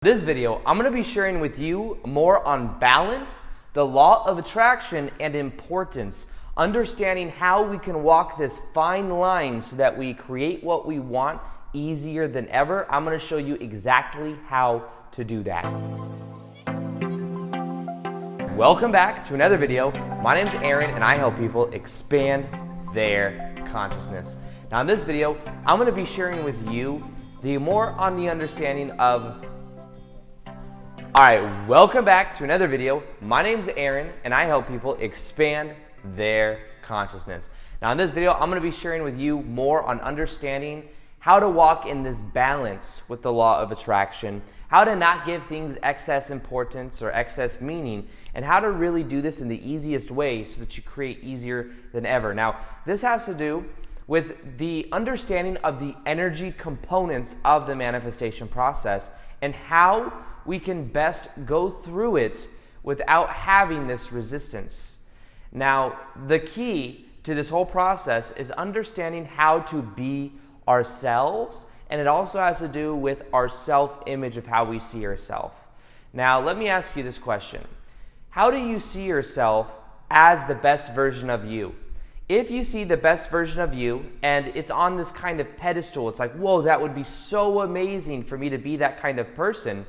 This video, I'm going to be sharing with you more on balance, the law of attraction, and importance, understanding how we can walk this fine line so that we create what we want easier than ever. I'm going to show you exactly how to do that. Welcome back to another video. My name is Aaron and I help people expand their consciousness. Now in this video, I'm going to be sharing with you more on the understanding of Alright, welcome back to another video. My name's Aaron and I help people expand their consciousness. Now in this video, I'm going to be sharing with you more on understanding how to walk in this balance with the law of attraction, how to not give things excess importance or excess meaning, and how to really do this in the easiest way so that you create easier than ever. Now, this has to do with the understanding of the energy components of the manifestation process and how we can best go through it without having this resistance. Now, the key to this whole process is understanding how to be ourselves, and it also has to do with our self-image of how we see ourselves. Now, let me ask you this question. How do you see yourself as the best version of you? If you see the best version of you and it's on this kind of pedestal, it's like, whoa, that would be so amazing for me to be that kind of person,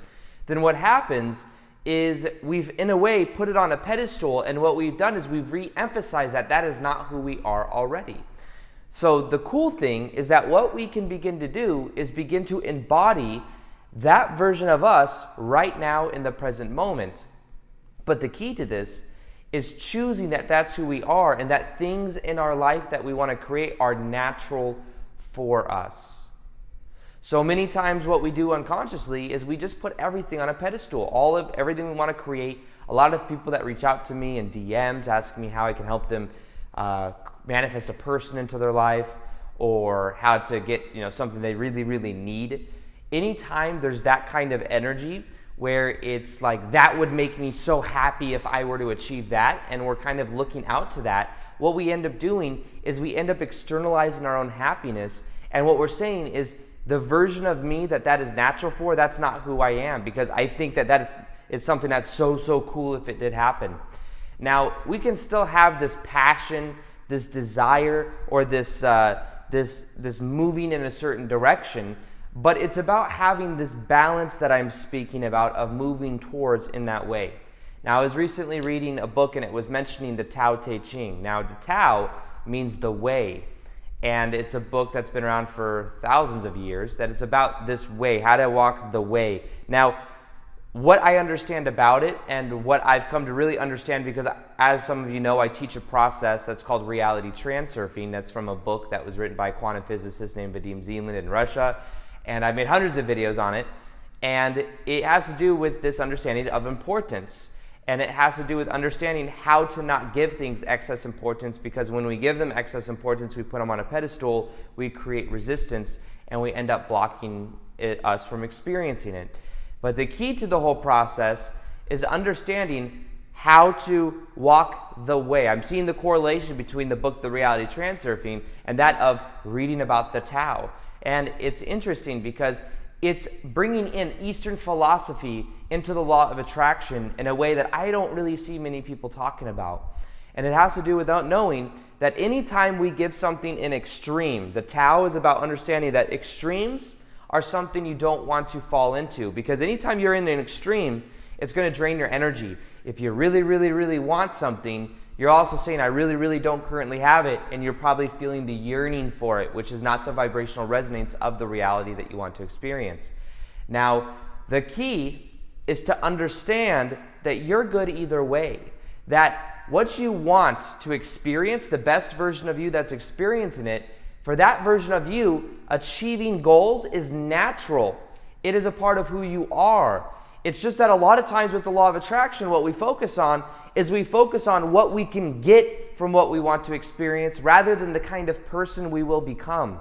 then what happens is we've, in a way, put it on a pedestal, and what we've done is we've re-emphasized that that is not who we are already. So the cool thing is that what we can begin to do is begin to embody that version of us right now in the present moment. But the key to this is choosing that that's who we are and that things in our life that we want to create are natural for us. So many times what we do unconsciously is we just put everything on a pedestal, everything we want to create. A lot of people that reach out to me in DMs asking me how I can help them manifest a person into their life or how to get something they really, really need. Anytime there's that kind of energy where it's like, that would make me so happy if I were to achieve that, and we're kind of looking out to that, what we end up doing is we end up externalizing our own happiness, and what we're saying is, the version of me that is natural for, that's not who I am, because I think that is something that's so cool if it did happen. Now, we can still have this passion, this desire, or this moving in a certain direction, but it's about having this balance that I'm speaking about of moving towards in that way. Now, I was recently reading a book and it was mentioning the Tao Te Ching. Now, the Tao means the way. And it's a book that's been around for thousands of years, that it's about this way, how to walk the way. Now, what I understand about it and what I've come to really understand, because as some of you know, I teach a process that's called reality transurfing. That's from a book that was written by a quantum physicist named Vadim Zeland in Russia. And I've made hundreds of videos on it. And it has to do with this understanding of importance. And it has to do with understanding how to not give things excess importance, because when we give them excess importance, we put them on a pedestal, we create resistance, and we end up blocking us from experiencing it. But the key to the whole process is understanding how to walk the way. I'm seeing the correlation between the book, The Reality Transurfing, and that of reading about the Tao. And it's interesting because it's bringing in Eastern philosophy into the law of attraction in a way that I don't really see many people talking about. And it has to do with knowing that anytime we give something in extreme, the Tao is about understanding that extremes are something you don't want to fall into, because anytime you're in an extreme, it's going to drain your energy. If you really, really, really want something, you're also saying, I really, really don't currently have it, and you're probably feeling the yearning for it, which is not the vibrational resonance of the reality that you want to experience. Now, the key is to understand that you're good either way, that what you want to experience, the best version of you that's experiencing it, for that version of you, achieving goals is natural. It is a part of who you are. It's just that a lot of times with the law of attraction, what we focus on is we focus on what we can get from what we want to experience rather than the kind of person we will become.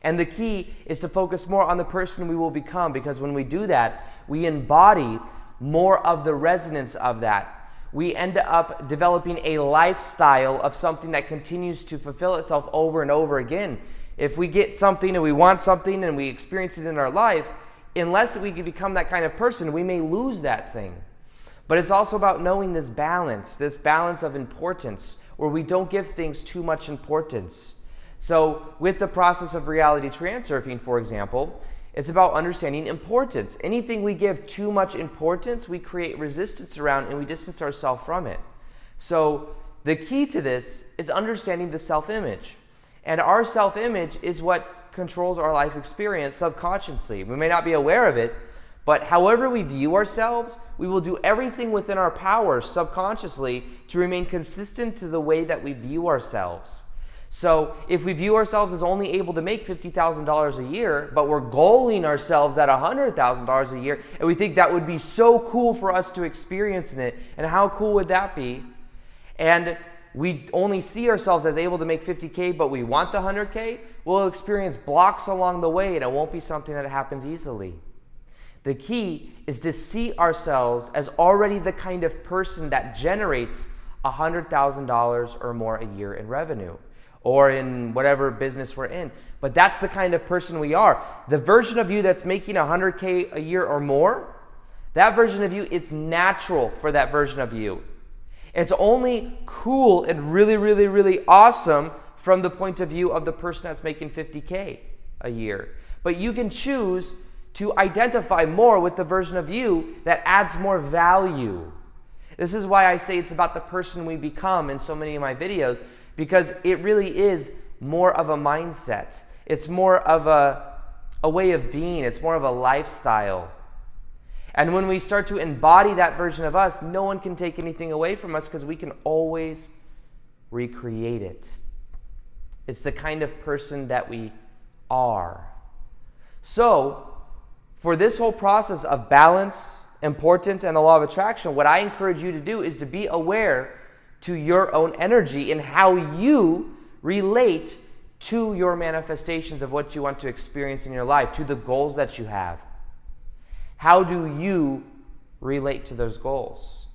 And the key is to focus more on the person we will become, because when we do that, we embody more of the resonance of that. We end up developing a lifestyle of something that continues to fulfill itself over and over again. If we get something and we want something and we experience it in our life, unless we can become that kind of person, we may lose that thing. But it's also about knowing this balance of importance, where we don't give things too much importance. So with the process of reality transurfing, for example, it's about understanding importance. Anything we give too much importance, we create resistance around and we distance ourselves from it. So the key to this is understanding the self-image. And our self-image is what controls our life experience subconsciously. We may not be aware of it, but however we view ourselves, we will do everything within our power subconsciously to remain consistent to the way that we view ourselves. So if we view ourselves as only able to make $50,000 a year, but we're goaling ourselves at $100,000 a year, and we think that would be so cool for us to experience in it, and how cool would that be? And we only see ourselves as able to make 50K, but we want the 100K, we'll experience blocks along the way, and it won't be something that happens easily. The key is to see ourselves as already the kind of person that generates $100,000 or more a year in revenue, or in whatever business we're in. But that's the kind of person we are. The version of you that's making 100K a year or more, that version of you, it's natural for that version of you. It's only cool and really, really, really awesome from the point of view of the person that's making 50K a year. But you can choose to identify more with the version of you that adds more value. This is why I say it's about the person we become in so many of my videos, because it really is more of a mindset. It's more of a way of being. It's more of a lifestyle. And when we start to embody that version of us, no one can take anything away from us because we can always recreate it. It's the kind of person that we are. So, for this whole process of balance, importance, and the law of attraction, what I encourage you to do is to be aware to your own energy and how you relate to your manifestations of what you want to experience in your life, to the goals that you have. How do you relate to those goals?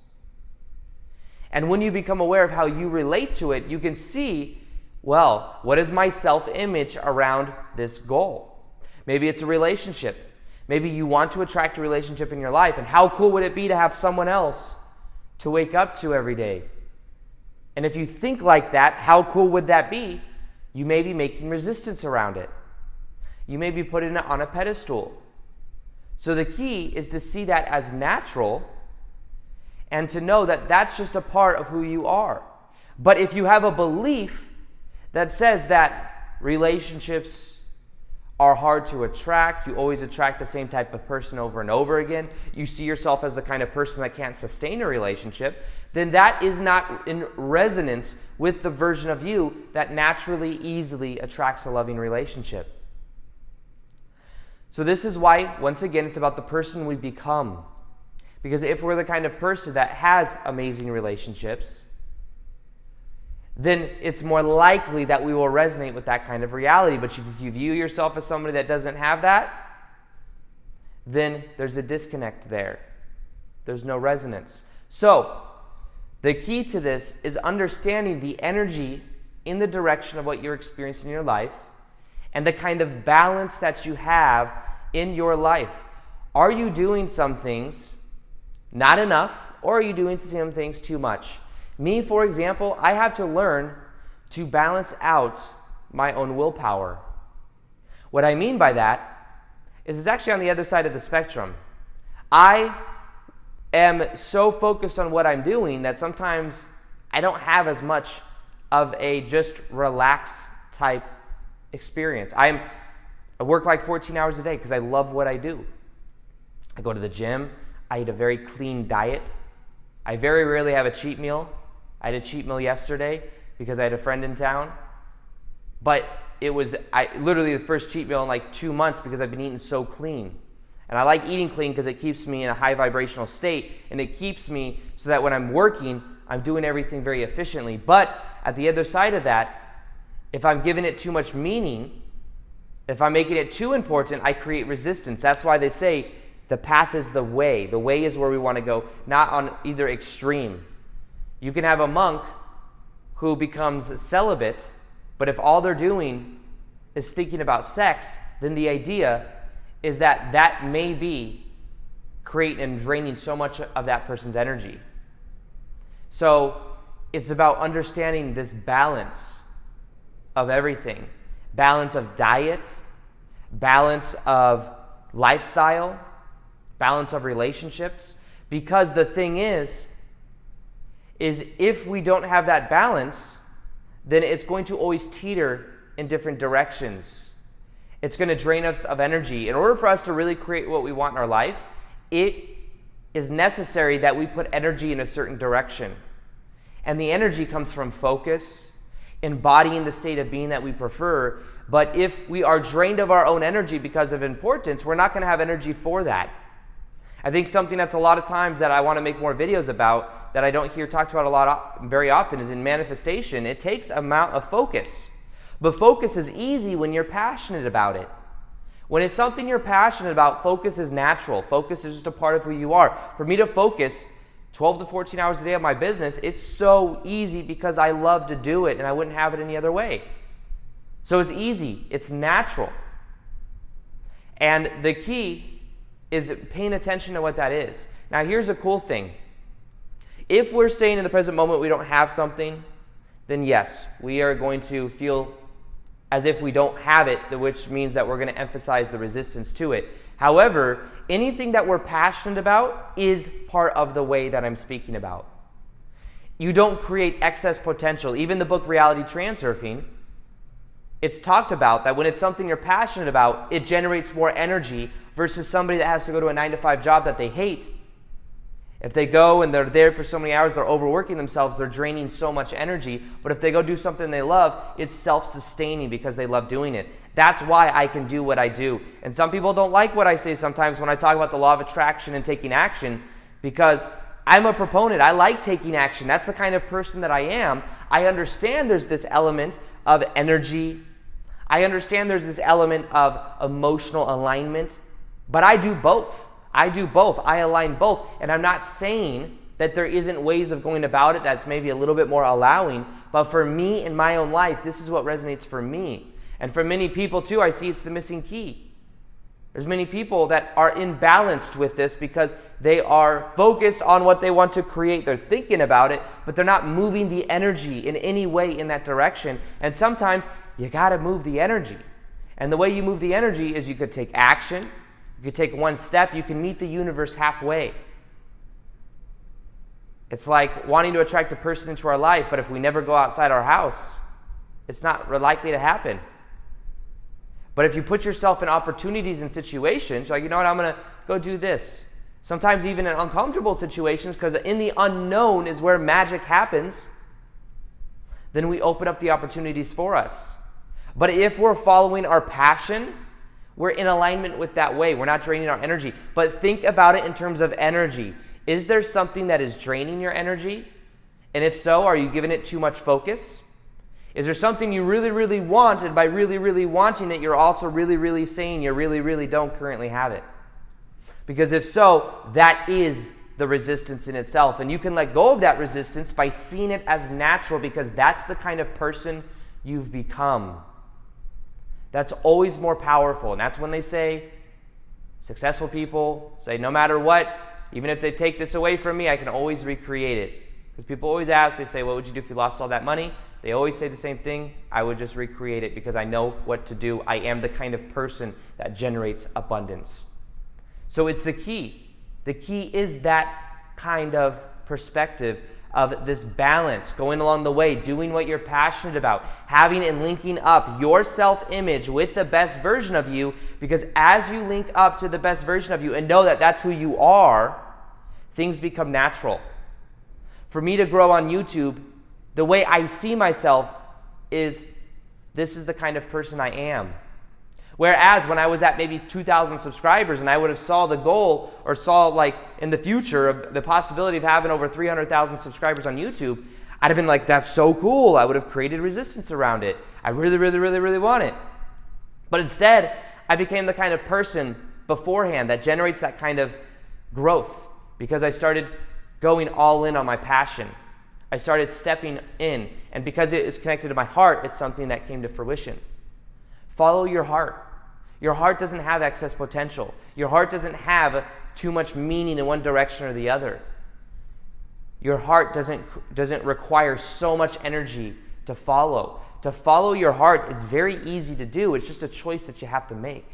And when you become aware of how you relate to it, you can see, well, what is my self-image around this goal? Maybe it's a relationship. Maybe you want to attract a relationship in your life, and how cool would it be to have someone else to wake up to every day? And if you think like that, how cool would that be? You may be making resistance around it. You may be putting it on a pedestal. So the key is to see that as natural and to know that that's just a part of who you are. But if you have a belief that says that relationships are hard to attract, you always attract the same type of person over and over again, you see yourself as the kind of person that can't sustain a relationship, then that is not in resonance with the version of you that naturally, easily attracts a loving relationship. So this is why, once again, it's about the person we become. Because if we're the kind of person that has amazing relationships, then it's more likely that we will resonate with that kind of reality. But if you view yourself as somebody that doesn't have that, then there's a disconnect there. There's no resonance. So, the key to this is understanding the energy in the direction of what you're experiencing in your life and the kind of balance that you have in your life. Are you doing some things not enough, or are you doing some things too much? Me, for example, I have to learn to balance out my own willpower. What I mean by that is it's actually on the other side of the spectrum. I am so focused on what I'm doing that sometimes I don't have as much of a just relax type experience. I work like 14 hours a day because I love what I do. I go to the gym. I eat a very clean diet. I very rarely have a cheat meal. I had a cheat meal yesterday because I had a friend in town. But it was literally the first cheat meal in like 2 months because I've been eating so clean. And I like eating clean because it keeps me in a high vibrational state, and it keeps me so that when I'm working, I'm doing everything very efficiently. But at the other side of that, if I'm giving it too much meaning, if I'm making it too important, I create resistance. That's why they say the path is the way. The way is where we want to go, not on either extreme. You can have a monk who becomes celibate, but if all they're doing is thinking about sex, then the idea is that that may be creating and draining so much of that person's energy. So it's about understanding this balance of everything. Balance of diet, balance of lifestyle, balance of relationships. Because the thing is if we don't have that balance, then it's going to always teeter in different directions. It's going to drain us of energy. In order for us to really create what we want in our life, it is necessary that we put energy in a certain direction. And the energy comes from focus, embodying the state of being that we prefer. But if we are drained of our own energy because of importance, we're not going to have energy for that. I think something that's a lot of times that I want to make more videos about that I don't hear talked about very often is in manifestation. It takes amount of focus. But focus is easy when you're passionate about it. When it's something you're passionate about, focus is natural. Focus is just a part of who you are. For me to focus 12 to 14 hours a day on my business, it's so easy because I love to do it and I wouldn't have it any other way. So it's easy. It's natural. And the key is paying attention to what that is. Now, here's a cool thing. If we're saying in the present moment we don't have something, then yes, we are going to feel as if we don't have it, which means that we're going to emphasize the resistance to it. However, anything that we're passionate about is part of the way that I'm speaking about. You don't create excess potential. Even the book Reality Transurfing, it's talked about that when it's something you're passionate about, it generates more energy versus somebody that has to go to a 9-to-5 job that they hate. If they go and they're there for so many hours, they're overworking themselves, they're draining so much energy. But if they go do something they love, it's self-sustaining because they love doing it. That's why I can do what I do. And some people don't like what I say sometimes when I talk about the law of attraction and taking action, because I'm a proponent. I like taking action. That's the kind of person that I am. I understand there's this element of energy. I understand there's this element of emotional alignment, but I do both. I do both. I align both. And I'm not saying that there isn't ways of going about it that's maybe a little bit more allowing, but for me in my own life, this is what resonates for me. And for many people too, I see it's the missing key. There's many people that are imbalanced with this because they are focused on what they want to create. They're thinking about it, but they're not moving the energy in any way in that direction. And sometimes you got to move the energy. And the way you move the energy is you could take action. You could take one step. You can meet the universe halfway. It's like wanting to attract a person into our life, but if we never go outside our house, it's not likely to happen. But if you put yourself in opportunities and situations, like, you know what, I'm going to go do this. Sometimes even in uncomfortable situations, because in the unknown is where magic happens, then we open up the opportunities for us. But if we're following our passion, we're in alignment with that way. We're not draining our energy. But think about it in terms of energy. Is there something that is draining your energy? And if so, are you giving it too much focus? Is there something you really, really want, and by really, really wanting it, you're also really, really saying you really, really don't currently have it? Because if so, that is the resistance in itself. And you can let go of that resistance by seeing it as natural, because that's the kind of person you've become. That's always more powerful. And that's when they say, successful people say, no matter what, even if they take this away from me, I can always recreate it. Because people always ask, they say, what would you do if you lost all that money? They always say the same thing. I would just recreate it because I know what to do. I am the kind of person that generates abundance. So it's the key. The key is that kind of perspective of this balance, going along the way, doing what you're passionate about, having and linking up your self-image with the best version of you, because as you link up to the best version of you and know that that's who you are, things become natural. For me to grow on YouTube, the way I see myself is, this is the kind of person I am. Whereas when I was at maybe 2,000 subscribers and I would have saw the goal or saw like in the future of the possibility of having over 300,000 subscribers on YouTube, I'd have been like, that's so cool. I would have created resistance around it. I really, really, really, really want it. But instead, I became the kind of person beforehand that generates that kind of growth because I started going all in on my passion. I started stepping in, and because it is connected to my heart, it's something that came to fruition. Follow your heart. Your heart doesn't have excess potential. Your heart doesn't have too much meaning in one direction or the other. Your heart doesn't require so much energy to follow. To follow your heart is very easy to do. It's just a choice that you have to make.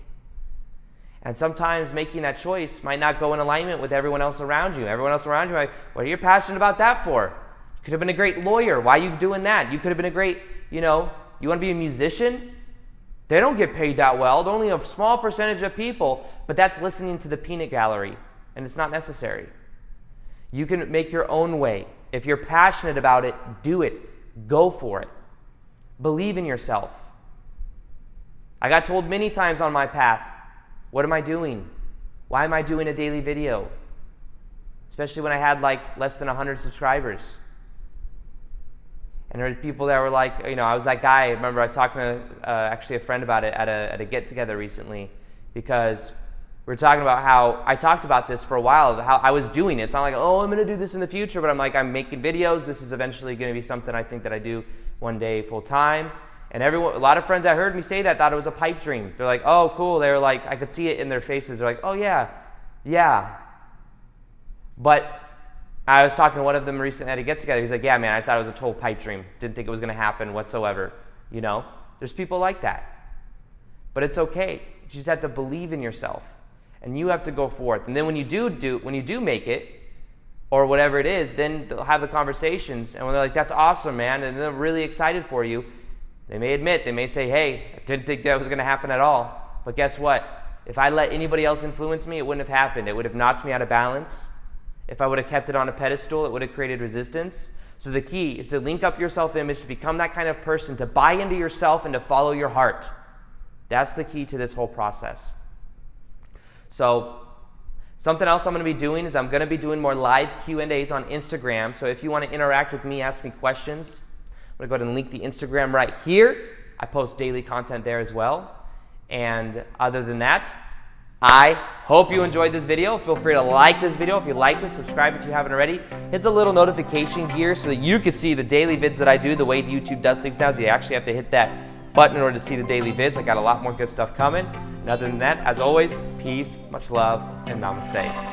And sometimes making that choice might not go in alignment with everyone else around you. Everyone else around you, like, what are you passionate about that for? You could have been a great lawyer. Why are you doing that? You could have been a great, you want to be a musician? They don't get paid that well. They're only a small percentage of people, but that's listening to the peanut gallery, and it's not necessary. You can make your own way. If you're passionate about it, do it. Go for it. Believe in yourself. I got told many times on my path, what am I doing? Why am I doing a daily video? Especially when I had less than 100 subscribers. And there were people that were like, I was that guy. I remember I was talking to actually a friend about it at a get-together recently, because we were talking about how I talked about this for a while, how I was doing it. It's not like, I'm going to do this in the future, but I'm making videos. This is eventually going to be something I think that I do one day full time. And a lot of friends that heard me say that thought it was a pipe dream. They're like, oh, cool. They were like, I could see it in their faces. They're like, oh, yeah. But I was talking to one of them recently at a get-together. He's like, yeah, man, I thought it was a total pipe dream. Didn't think it was going to happen whatsoever. There's people like that. But it's okay. You just have to believe in yourself. And you have to go forth. And then when you do make it, or whatever it is, then they'll have the conversations. And when they're like, that's awesome, man, and they're really excited for you, they may say, hey, I didn't think that was going to happen at all. But guess what? If I let anybody else influence me, it wouldn't have happened. It would have knocked me out of balance. If I would have kept it on a pedestal, it would have created resistance. So the key is to link up your self-image, to become that kind of person, to buy into yourself and to follow your heart. That's the key to this whole process. So something else I'm going to be doing is I'm going to be doing more live Q&As on Instagram. So if you want to interact with me, ask me questions, I'm going to go ahead and link the Instagram right here. I post daily content there as well. And other than that, I hope you enjoyed this video. Feel free to like this video if you liked it. Subscribe if you haven't already. Hit the little notification gear so that you can see the daily vids that I do. The way YouTube does things now is you actually have to hit that button in order to see the daily vids. I got a lot more good stuff coming. And other than that, as always, peace, much love, and namaste.